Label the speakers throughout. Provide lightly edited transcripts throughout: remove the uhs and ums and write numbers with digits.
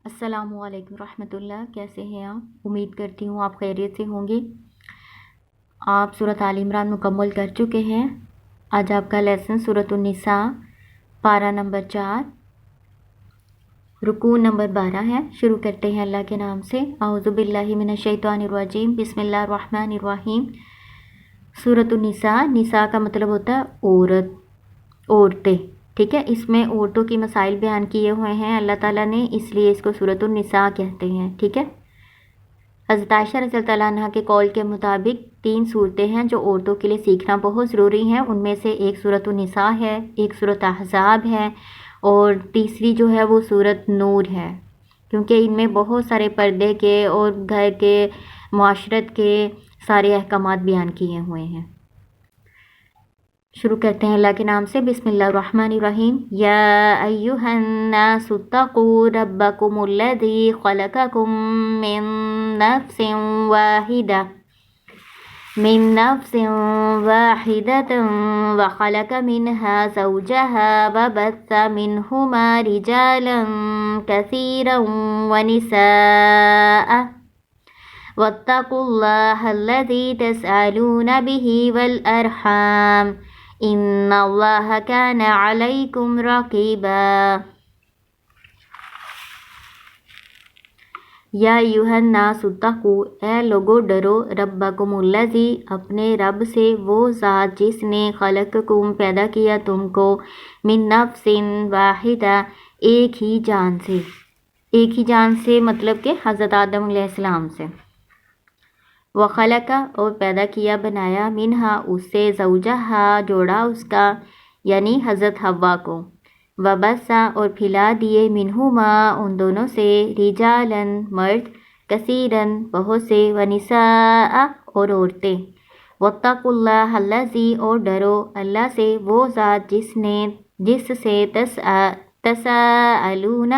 Speaker 1: السلام علیکم ورحمۃ اللہ، کیسے ہیں آپ؟ امید کرتی ہوں آپ خیریت سے ہوں گے۔ آپ سورۃ آل عمران مکمل کر چکے ہیں۔ آج آپ کا لیسن سورۃ النساء پارہ نمبر 4 رکوع نمبر 12 ہے۔ شروع کرتے ہیں اللہ کے نام سے۔ اعوذ باللہ من الشیطان الرجیم، بسم اللہ الرحمن الرحیم۔ سورۃ النساء، نساء کا مطلب ہوتا ہے عورت، عورتیں، ٹھیک ہے۔ اس میں عورتوں کی مسائل بیان کیے ہوئے ہیں اللہ تعالیٰ نے، اس لیے اس کو سورۃ النساء کہتے ہیں، ٹھیک ہے۔ حضرت عائشہ رضی اللہ عنہا کے قول کے مطابق 3 صورتیں ہیں جو عورتوں کے لیے سیکھنا بہت ضروری ہیں۔ ان میں سے ایک سورۃ النساء ہے، ایک سورۃ احزاب ہے، اور تیسری جو ہے وہ سورۃ نور ہے، کیونکہ ان میں بہت سارے پردے کے اور گھر کے معاشرت کے سارے احکامات بیان کیے ہوئے ہیں۔ شروع کرتے ہیں اللہ کے نام سے۔ بسم اللہ الرحمن الرحیم۔ یا ایھا الناس اتقوا ربکم الذی خلقکم من نفس واحدہ وخلق منها زوجها وبث منہما رجالا کثیرا ونساء واتقوا اللہ الذی تسألون به والارحام ان اللہ کان علیکم رقیبا۔ یا ایھا الناس اتقوا، اے لوگو ڈرو، ربکم الذی، اپنے رب سے، وہ ذات جس نے خلقکم پیدا کیا تم کو، من نفس واحدہ، ایک ہی جان سے، ایک ہی جان سے مطلب کہ حضرت آدم علیہ السلام سے، وخلق، اور پیدا کیا بنایا، منہا اس سے، زوجہا جوڑا اس کا یعنی حضرت حوا کو، وبث اور پھیلا دیے، منہما ان دونوں سے، رجالاً مرد، کثیراً بہت سے، ونساء اور عورتیں، واتقوا اللہ الذی اور ڈرو اللہ سے، وہ ذات جس سے تساءلون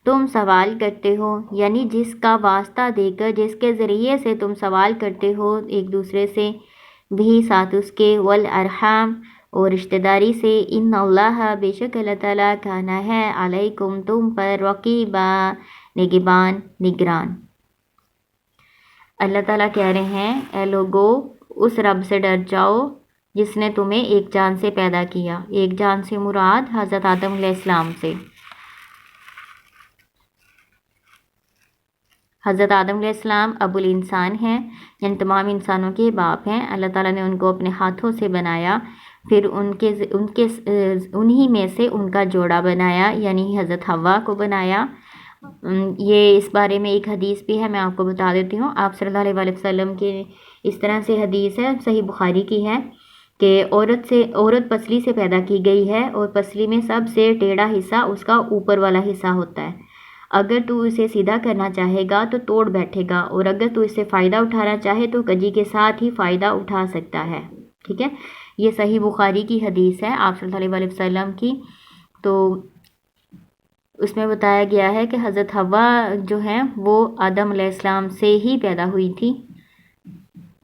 Speaker 1: تم سوال کرتے ہو، یعنی جس کا واسطہ دے کر، جس کے ذریعے سے تم سوال کرتے ہو ایک دوسرے سے، بھی ساتھ اس کے، والارحام اور رشتہ داری سے، ان اللہ بے شک اللہ تعالیٰ کانا ہے، علیکم تم پر، رقیبا نگہبان، نگران۔ اللہ تعالیٰ کہہ رہے ہیں اے لوگو اس رب سے ڈر جاؤ جس نے تمہیں ایک جان سے پیدا کیا، ایک جان سے مراد حضرت آدم علیہ السلام سے۔ حضرت آدم علیہ السلام ابو الانسان ہیں، یعنی تمام انسانوں کے باپ ہیں۔ اللہ تعالیٰ نے ان کو اپنے ہاتھوں سے بنایا، پھر انہی میں سے ان کا جوڑا بنایا، یعنی حضرت حوا کو بنایا۔ یہ اس بارے میں ایک حدیث بھی ہے، میں آپ کو بتا دیتی ہوں۔ آپ صلی اللہ علیہ وسلم کی اس طرح سے حدیث ہے، صحیح بخاری کی ہے، کہ عورت پسلی سے پیدا کی گئی ہے، اور پسلی میں سب سے ٹیڑھا حصہ اس کا اوپر والا حصہ ہوتا ہے۔ اگر تو اسے سیدھا کرنا چاہے گا تو توڑ بیٹھے گا، اور اگر تو اس سے فائدہ اٹھانا چاہے تو کجی کے ساتھ ہی فائدہ اٹھا سکتا ہے، ٹھیک ہے۔ یہ صحیح بخاری کی حدیث ہے آپ صلی اللہ علیہ وسلم کی۔ تو اس میں بتایا گیا ہے کہ حضرت حوا جو ہیں وہ آدم علیہ السلام سے ہی پیدا ہوئی تھی۔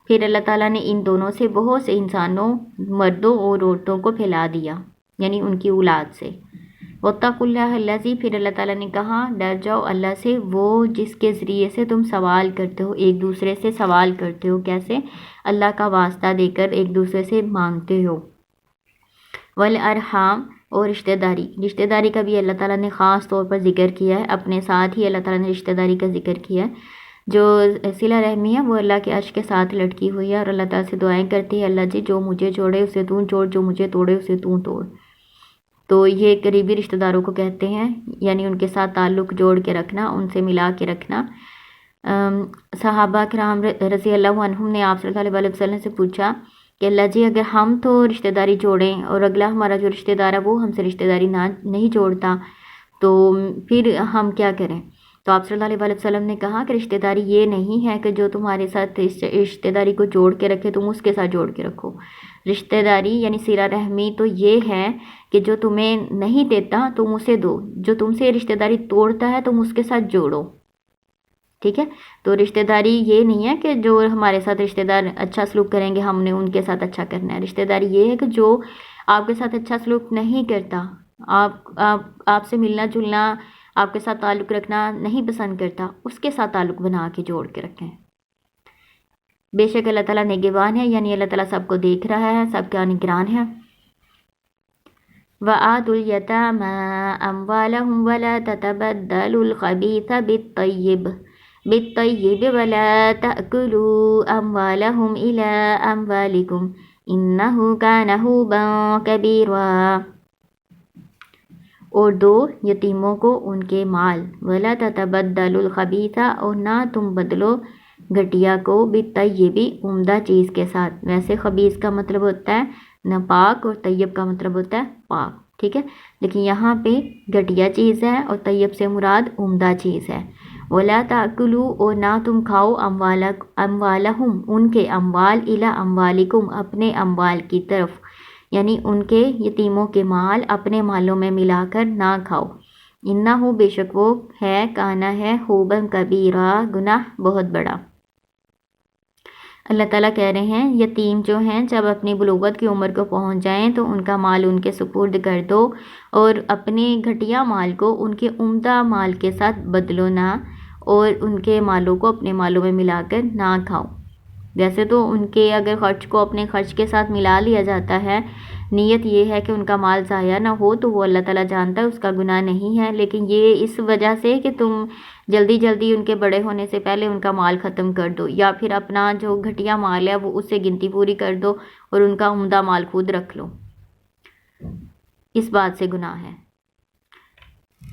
Speaker 1: پھر اللہ تعالیٰ نے ان دونوں سے بہت سے انسانوں، مردوں اور عورتوں کو پھیلا دیا، یعنی ان کی اولاد سے۔ واتقوا اللہ الذی، پھر اللہ تعالیٰ نے کہا ڈر جاؤ اللہ سے، وہ جس کے ذریعے سے تم سوال کرتے ہو، ایک دوسرے سے سوال کرتے ہو، کیسے؟ اللہ کا واسطہ دے کر ایک دوسرے سے مانگتے ہو۔ والارحام، اور رشتہ داری کا بھی اللہ تعالیٰ نے خاص طور پر ذکر کیا ہے، اپنے ساتھ ہی اللہ تعالیٰ نے رشتہ داری کا ذکر کیا ہے۔ جو صلہ رحمی ہے وہ اللہ کے عرش کے ساتھ لٹکی ہوئی ہے، اور اللہ تعالیٰ سے دعائیں کرتی ہے اللہ جی جو مجھے جوڑے اسے تو جوڑ، جو مجھے توڑے اسے تو توڑ۔ تو یہ قریبی رشتہ داروں کو کہتے ہیں، یعنی ان کے ساتھ تعلق جوڑ کے رکھنا، ان سے ملا کے رکھنا۔ صحابہ کرام رضی اللہ عنہم نے آپ صلی اللہ علیہ وسلم سے پوچھا کہ اللہ جی اگر ہم تو رشتہ داری جوڑیں اور اگلا ہمارا جو رشتہ دار ہے وہ ہم سے رشتہ داری نہیں جوڑتا تو پھر ہم کیا کریں؟ تو آپ صلی اللہ علیہ وسلم نے کہا کہ رشتہ داری یہ نہیں ہے کہ جو تمہارے ساتھ رشتہ داری کو جوڑ کے رکھے تم اس کے ساتھ جوڑ کے رکھو۔ رشتہ داری یعنی صلہ رحمی تو یہ ہے کہ جو تمہیں نہیں دیتا تم اسے دو، جو تم سے رشتہ داری توڑتا ہے تم اس کے ساتھ جوڑو، ٹھیک ہے۔ تو رشتہ داری یہ نہیں ہے کہ جو ہمارے ساتھ رشتہ دار اچھا سلوک کریں گے ہم نے ان کے ساتھ اچھا کرنا ہے۔ رشتہ داری یہ ہے کہ جو آپ کے ساتھ اچھا سلوک نہیں کرتا، آپ سے ملنا جلنا آپ کے ساتھ تعلق رکھنا نہیں پسند کرتا، اس کے ساتھ تعلق بنا کے جوڑ کے رکھیں۔ بے شک اللہ تعالیٰ نگہبان ہے، یعنی اللہ تعالیٰ سب کو دیکھ رہا ہے، سب کا نگران ہے۔ وَآتُوا الْيَتَامَىٰ أَمْوَالَهُمْ وَلَا تَتَبَدَّلُوا الْخَبِيثَ بِالطَّيِّبِ وَلَا تَأْكُلُوا أَمْوَالَهُمْ إِلَىٰ أَمْوَالِكُمْ إِنَّهُ كَانَ حُوبًا كَبِيرًا۔ اور دو یتیموں کو ان کے مال، وَلَا تَتَبَدَّلُوا الْخَبِيثَ اور نہ تم بدلو گھٹیا کو، بالطیب عمدہ چیز کے ساتھ۔ ویسے خبیث کا مطلب ہوتا ہے ناپاک اور طیب کا مطلب ہوتا ہے پاک، ٹھیک ہے، لیکن یہاں پہ گھٹیا چیز ہے اور طیب سے مراد عمدہ چیز ہے۔ وَلَا تَأْكُلُوا اور نہ تم کھاؤ اموالہم ان کے اموال، الی اموالکم اپنے اموال کی طرف، یعنی ان کے یتیموں کے مال اپنے مالوں میں ملا کر نہ کھاؤ۔ انہو بے شک وہ ہے، کانا ہے، خوباً کبیرہ گناہ بہت بڑا۔ اللہ تعالیٰ کہہ رہے ہیں یتیم جو ہیں جب اپنی بلوغت کی عمر کو پہنچ جائیں تو ان کا مال ان کے سپرد کر دو، اور اپنے گھٹیا مال کو ان کے عمدہ مال کے ساتھ بدلو نہ، اور ان کے مالوں کو اپنے مالوں میں ملا کر نہ کھاؤ۔ ویسے تو ان کے اگر خرچ کو اپنے خرچ کے ساتھ ملا لیا جاتا ہے، نیت یہ ہے کہ ان کا مال ضائع نہ ہو، تو وہ اللہ تعالیٰ جانتا ہے، اس کا گناہ نہیں ہے، لیکن یہ اس وجہ سے کہ تم جلدی جلدی ان کے بڑے ہونے سے پہلے ان کا مال ختم کر دو، یا پھر اپنا جو گھٹیا مال ہے وہ اس سے گنتی پوری کر دو اور ان کا عمدہ مال خود رکھ لو، اس بات سے گناہ ہے۔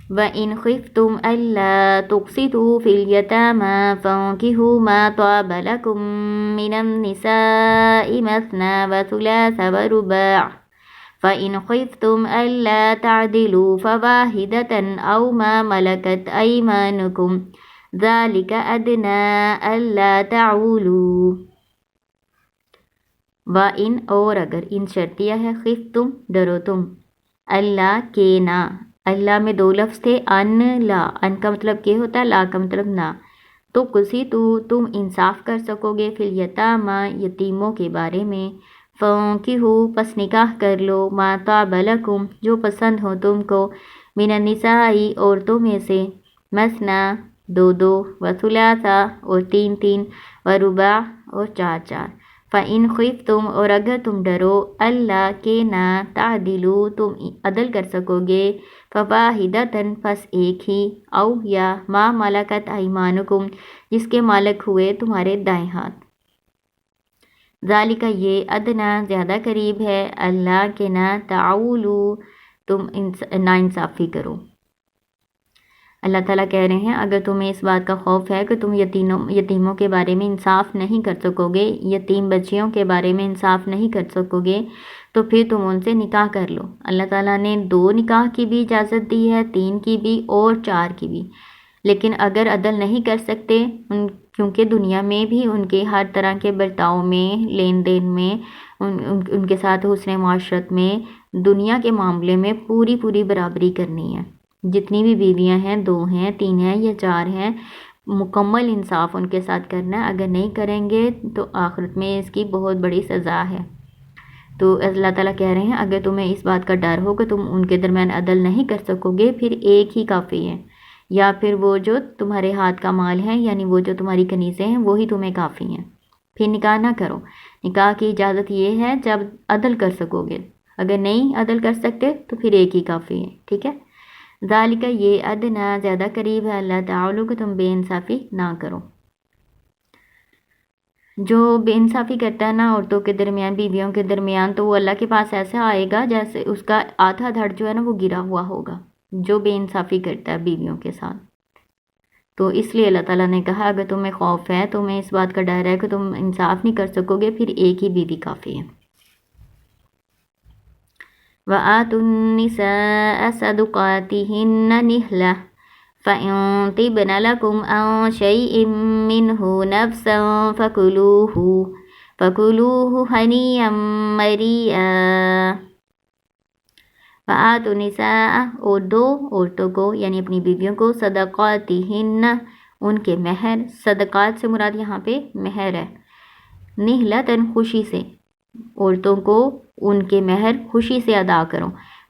Speaker 1: وَإِنْ خِفْتُمْ أَلَّا تُقْسِطُوا فِي الْيَتَامَىٰ فَانكِحُوا مَا طَابَ لَكُم مِّنَ النِّسَاءِ مَثْنَىٰ وَثُلَاثَ وَرُبَاعَ فَإِنْ خِفْتُمْ أَلَّا تَعْدِلُوا فَوَاحِدَةً أَوْ مَا مَلَكَتْ أَيْمَانُكُمْ ذَلِكَ أَدْنَىٰ أَلَّا تَعُولُوا۔ وَإِنْ اور اگر، ان شرطیہ ہے، خفتم ڈرو تم، اللہ کے نہ، اللہ میں دو لفظ تھے، ان لا، ان کا مطلب کیا ہوتا ہے، لا کا مطلب نہ، تو کسی تو تم انصاف کر سکو گے، فی الیتامہ یتیموں کے بارے میں، فانکحوا پس نکاح کر لو، ما طاب لکم جو پسند ہو تم کو، من النساء عورتوں میں سے، مثنا دو دو، وثلاثا اور تین تین، ورباع اور چار چار، فَإِنْ خِفْتُمْ اور اگر تم ڈرو، اللہ کے نہ، تعدلوا تم عدل کر سکو گے، فواحدۃ پس ایک ہی، او یا ما ملکت ایمانکم جس کے مالک ہوئے تمہارے دائیں ہاتھ، ذالک یہ، ادنا زیادہ قریب ہے، اللہ کے نہ، تعولوا تم ناانصافی کرو۔ اللہ تعالیٰ کہہ رہے ہیں اگر تمہیں اس بات کا خوف ہے کہ تم یتیموں کے بارے میں انصاف نہیں کر سکو گے، یتیم بچیوں کے بارے میں انصاف نہیں کر سکو گے، تو پھر تم ان سے نکاح کر لو۔ اللہ تعالیٰ نے 2 نکاح کی بھی اجازت دی ہے، 3 کی بھی اور 4 کی بھی، لیکن اگر عدل نہیں کر سکتے، کیونکہ دنیا میں بھی ان کے ہر طرح کے برتاؤ میں، لین دین میں، ان کے ساتھ حسن معاشرت میں، دنیا کے معاملے میں پوری برابری کرنی ہے۔ جتنی بھی بیویاں ہیں، 2 ہیں، 3 ہیں یا 4 ہیں، مکمل انصاف ان کے ساتھ کرنا ہے، اگر نہیں کریں گے تو آخرت میں اس کی بہت بڑی سزا ہے۔ تو اللہ تعالیٰ کہہ رہے ہیں اگر تمہیں اس بات کا ڈر ہو کہ تم ان کے درمیان عدل نہیں کر سکو گے، پھر ایک ہی کافی ہے، یا پھر وہ جو تمہارے ہاتھ کا مال ہے، یعنی وہ جو تمہاری کنیزیں ہیں، وہی تمہیں کافی ہیں، پھر نکاح نہ کرو۔ نکاح کی اجازت یہ ہے جب عدل کر سکو گے، اگر نہیں عدل کر سکتے تو پھر ایک ہی کافی ہے، ٹھیک ہے۔ ذالک یہ، ادنا زیادہ قریب ہے، اللہ تعالیٰ کہ تم بے انصافی نہ کرو۔ جو بے انصافی کرتا ہے نا عورتوں کے درمیان، بیویوں کے درمیان، تو وہ اللہ کے پاس ایسا آئے گا جیسے اس کا آدھا دھڑ جو ہے نا وہ گرا ہوا ہوگا، جو بے انصافی کرتا ہے بیویوں کے ساتھ۔ تو اس لیے اللہ تعالیٰ نے کہا اگر تمہیں خوف ہے، تمہیں اس بات کا ڈر ہے کہ تم انصاف نہیں کر سکو گے، پھر ایک ہی بیوی کافی ہے۔ وَآتُوا النِّسَاءَ صَدُقَاتِهِنَّ نِحْلَةً فَإِن طِبْنَ لَكُمْ عَن شَيْءٍ مِّنْهُ نَفْسًا فَكُلُوهُ هَنِيًّا مَرِيئًا۔ وَآتُوا النِّسَاءَ اور دو عورتوں کو، یعنی اپنی بیویوں کو، صدقاتہن ان کے مہر، صدقات سے مراد یہاں پہ مہر ہے، نحلتاً خوشی سے، عورتوں کو ان کے مہر خوشی سے ادا کرو،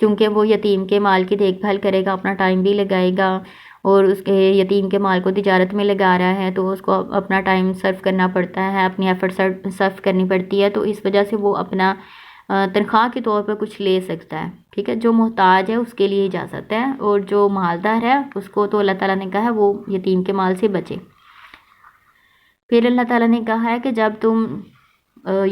Speaker 1: کیونکہ وہ یتیم کے مال کی دیکھ بھال کرے گا، اپنا ٹائم بھی لگائے گا، اور اس کے یتیم کے مال کو تجارت میں لگا رہا ہے تو اس کو اپنا ٹائم صرف کرنا پڑتا ہے، اپنی ایفرٹ صرف کرنی پڑتی ہے، تو اس وجہ سے وہ اپنا تنخواہ کے طور پر کچھ لے سکتا ہے، ٹھیک ہے۔ جو محتاج ہے اس کے لیے اجازت ہے، اور جو مالدار ہے اس کو تو اللہ تعالیٰ نے کہا ہے وہ یتیم کے مال سے بچے۔ پھر اللہ تعالیٰ نے کہا ہے کہ جب تم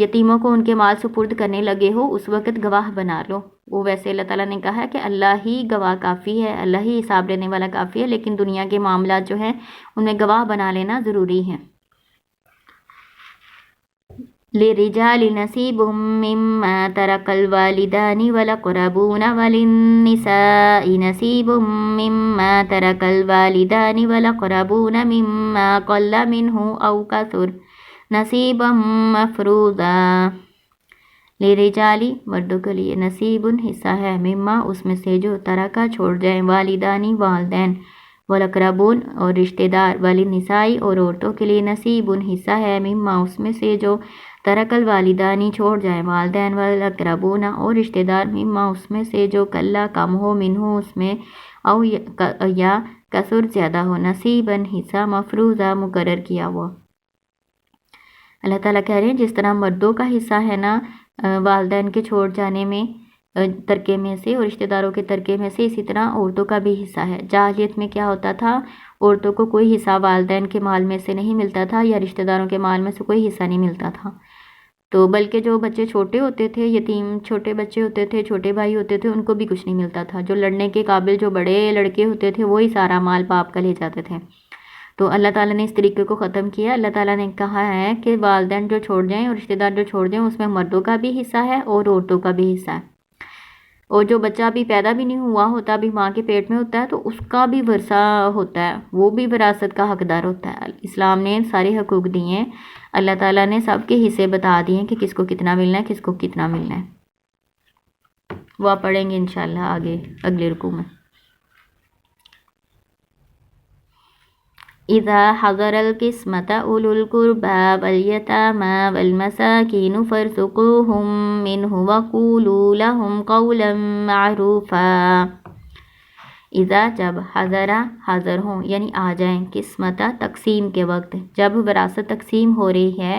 Speaker 1: یتیموں کو ان کے مال سپرد کرنے لگے ہو اس وقت گواہ بنا لو۔ وہ ویسے اللہ تعالیٰ نے کہا ہے کہ اللہ ہی گواہ کافی ہے، اللہ ہی حساب لینے والا کافی ہے، لیکن دنیا کے معاملات جو ہیں ان میں گواہ بنا لینا ضروری ہے۔ لِلرِّجَالِ نَصِيبٌ مِّمَّا تَرَكَ الْوَالِدَانِ وَالْأَقْرَبُونَ وَلِلنِّسَاءِ نَصِيبٌ مِّمَّا تَرَكَ الْوَالِدَانِ وَالْأَقْرَبُونَ مِمَّا قَلَّ مِنْهُ أَوْ كَثُرَ نصیبا مفروضا۔ لِلرِّجَالِ مردوں کے لیے نصیب حصہ ہے، مما اس میں سے جو ترکا چھوڑ جائیں، والدانی والدین، والاقربون اور رشتہ دار، وللنساء اور عورتوں کے لیے نصیب حصہ ہے، مما اس میں سے جو ترک الوالدانی چھوڑ جائیں، والدین، والاقربون اور رشتہ دار، مما اس میں سے جو کلا کم ہو، منہو اس میں، او یا کثر زیادہ ہو، نصیبا حصہ مفروضہ مقرر کیا ہوا۔ اللہ تعالیٰ کہہ رہے ہیں جس طرح مردوں کا حصہ ہے نا والدین کے چھوڑ جانے میں ترکے میں سے اور رشتہ داروں کے ترکے میں سے، اسی طرح عورتوں کا بھی حصہ ہے۔ جاہلیت میں کیا ہوتا تھا، عورتوں کو کوئی حصہ والدین کے مال میں سے نہیں ملتا تھا، یا رشتہ داروں کے مال میں سے کوئی حصہ نہیں ملتا تھا، تو بلکہ جو بچے چھوٹے ہوتے تھے، یتیم چھوٹے بچے ہوتے تھے، چھوٹے بھائی ہوتے تھے، ان کو بھی کچھ نہیں ملتا تھا۔ جو لڑنے کے قابل جو بڑے لڑکے ہوتے تھے وہی سارا مال باپ کا لے جاتے تھے۔ تو اللہ تعالیٰ نے اس طریقے کو ختم کیا۔ اللہ تعالیٰ نے کہا ہے کہ والدین جو چھوڑ جائیں اور رشتہ دار جو چھوڑ جائیں اس میں مردوں کا بھی حصہ ہے اور عورتوں کا بھی حصہ ہے، اور جو بچہ بھی پیدا بھی نہیں ہوا ہوتا، بھی ماں کے پیٹ میں ہوتا ہے، تو اس کا بھی ورثہ ہوتا ہے، وہ بھی وراثت کا حقدار ہوتا ہے۔ اسلام نے سارے حقوق دیے ہیں، اللہ تعالیٰ نے سب کے حصے بتا دیے ہیں کہ کس کو کتنا ملنا ہے، کس کو کتنا ملنا ہے۔ وہ آپ پڑھیں گے انشاءاللہ آگے اگلے رکوع میں۔ اذا حضر القسمة اولو القربى واليتامى والمساكين فارزقوهم منه وقولوا لهم قولا معروفا۔ اذا جب حاضر ہوں یعنی آ جائیں، قسمت تقسیم کے وقت، جب وراثت تقسیم ہو رہی ہے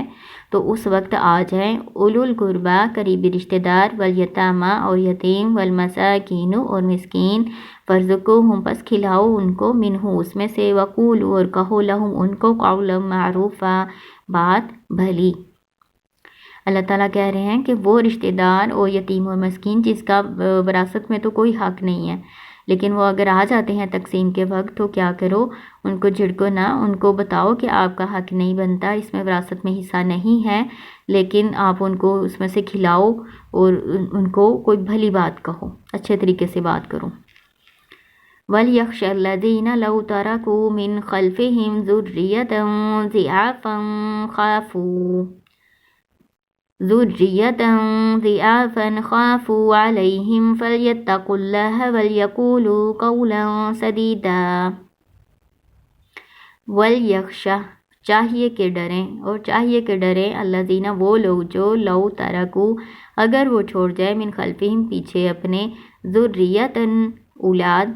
Speaker 1: تو اس وقت آ جائیں، اولو القربى قریبی رشتہ دار، والیتامى اور یتیم، والمساکین اور مسکین، فارزقوہم پس کھلاؤ ان کو، منہو اس میں سے، وقولوا اور کہو، لہم ان کو، قولا معروفا بات بھلی۔ اللہ تعالیٰ کہہ رہے ہیں کہ وہ رشتہ دار اور یتیم اور مسکین جس کا وراثت میں تو کوئی حق نہیں ہے، لیکن وہ اگر آ جاتے ہیں تقسیم کے وقت تو کیا کرو، ان کو جھڑکو نہ، ان کو بتاؤ کہ آپ کا حق نہیں بنتا، اس میں وراثت میں حصہ نہیں ہے، لیکن آپ ان کو اس میں سے کھلاؤ اور ان کو کوئی بھلی بات کہو، اچھے طریقے سے بات کرو۔ وَلْيَخْشَ الَّذِينَ لَوْ تَرَكُوا مِنْ خَلْفِهِمْ ذُرِّيَّةً ضِعَافًا خَافُوا عَلَيْهِمْ فَلْيَتَّقُوا اللَّهَ وَلْيَقُولُوا قَوْلًا سَدِيدًا۔ وَلْيَخْشَ چاہیے کہ ڈریں، اور چاہیے کہ ڈریں، الذین وہ لوگ جو لو ترکو اگر وہ چھوڑ جائے، من خلفہم پیچھے اپنے، ذریۃً اولاد،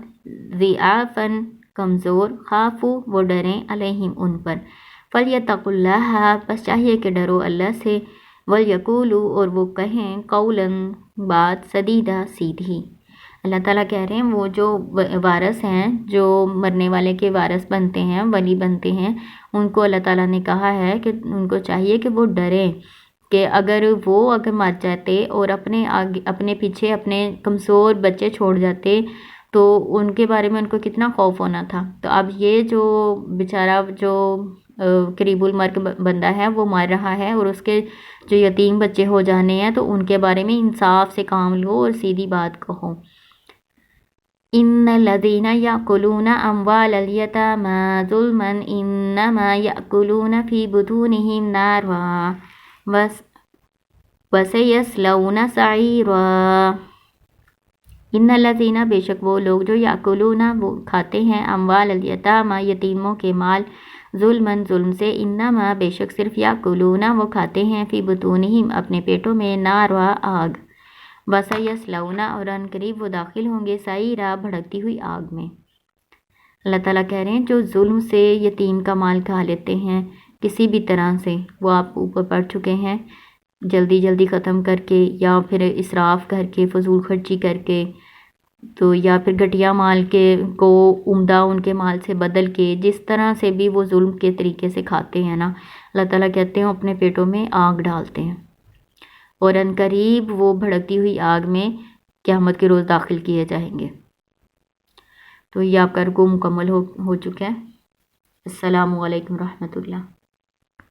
Speaker 1: ضعافاً کمزور، خافو وہ ڈریں، علیہم ان پر، فلیتقوا اللہ بس چاہیے کہ ڈرو اللہ سے، ولیقولوا اور وہ کہیں، قولاً بات، سدیدہ سیدھی۔ اللہ تعالیٰ کہہ رہے ہیں وہ جو وارث ہیں، جو مرنے والے کے وارث بنتے ہیں، ولی بنتے ہیں، ان کو اللہ تعالیٰ نے کہا ہے کہ ان کو چاہیے کہ وہ ڈریں کہ اگر مر جاتے اور اپنے پیچھے اپنے کمزور بچے چھوڑ جاتے تو ان کے بارے میں ان کو کتنا خوف ہونا تھا۔ تو اب یہ جو بیچارہ جو قریب المرگ بندہ ہے وہ مر رہا ہے اور اس کے جو یتیم بچے ہو جانے ہیں تو ان کے بارے میں انصاف سے کام لو اور سیدھی بات کہو۔ ان الذین یأکلون اموال الیتامی ظلما انما یأکلون فی بطونہم نارا وسیصلون سعیرا۔ ان الذین بے شک وہ لوگ جو یأکلون وہ کھاتے ہیں، اموال الیتامی یتیموں کے مال، ظلماً ظلم سے، انما بے شک صرف یأکلون وہ کھاتے ہیں، فی بطونہم اپنے پیٹوں میں، نارا آگ، وَسَيَصْلَوْنَ اور ان قریب وہ داخل ہوں گے سعیرا بھڑکتی ہوئی آگ میں۔ اللہ تعالیٰ کہہ رہے ہیں جو ظلم سے یتیم کا مال کھا لیتے ہیں کسی بھی طرح سے، وہ آپ اوپر پڑھ چکے ہیں، جلدی جلدی ختم کر کے یا پھر اسراف کر کے فضول خرچی کر کے، تو یا پھر گھٹیا مال کے کو عمدہ ان کے مال سے بدل کے، جس طرح سے بھی وہ ظلم کے طریقے سے کھاتے ہیں نا، اللہ تعالیٰ کہتے ہیں اپنے پیٹوں میں آگ ڈالتے ہیں اور ان قریب وہ بھڑکتی ہوئی آگ میں قیامت کے روز داخل کیے جائیں گے۔ تو یہ آپ کا رکوع مکمل ہو چکا ہے۔ السلام علیکم ورحمۃ اللہ۔